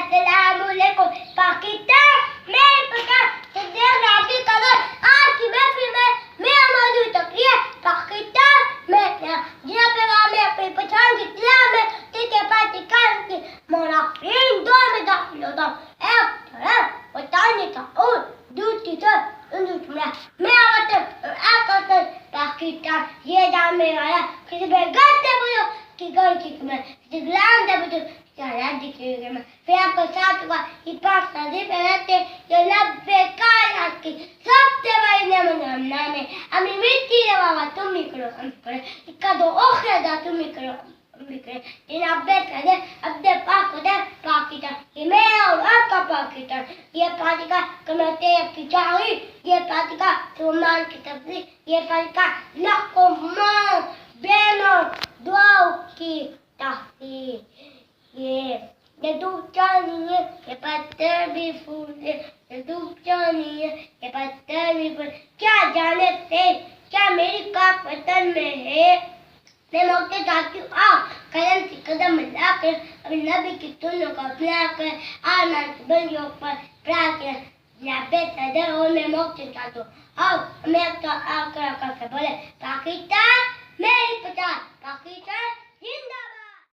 अस्सलामुअलैकुम पाकिस्तान मैं पता सदर राती कलर आज की महफिल में मैं मौजूद तकरीर पाकिस्तान में जहाँ पे मैं अपनी पहचान की तलाश में ठीक है पाकिस्तान की मुनाफिन दो में दाखिल होता हूँ एक तरफ बताने का और दूसरी तरफ मैं आवतन पाकिस्तान ये जानने वाला किसी बेगम से बोलो कि घर की मैं किसी गुलाम से बोलो दिखेगा मैं फिर आपको साथ हुआ ये पाक सदी पे रहते ये लब्बे कायनात की सबसे बड़ी नेमत में अमी मिट्टी रे बाबा तुम ही करो हम करे इक्का दो ओखे दा तुम ही करो हम भी करे इन अब्बे करे अब्बे पाक होता पाकिस्तान ये मैं और आपका पाकिस्तान ये पार्टी का कमेटी की चाही ये पार्टी का सुमान की तस्वीर ये पार्टी का लाखों मां बहनों दुआओं की तहसीर ये धूप नहीं है ये पत्थर भी फूल है ये धूप नहीं है ये पत्थर भी फूल क्या जाने थे क्या मेरी का वतन में है मैं मौके चाहती हूँ आओ कदम से कदम मिलाकर अभी नबी की सुन्नों को अपना कर आना बंदियों पर प्रार्थना लापे सदर और मैं मौके चाहती हूँ आओ मैं तो आकर बोले पाकिस्तान मेरी पहचान पाकिस्तान जिंदा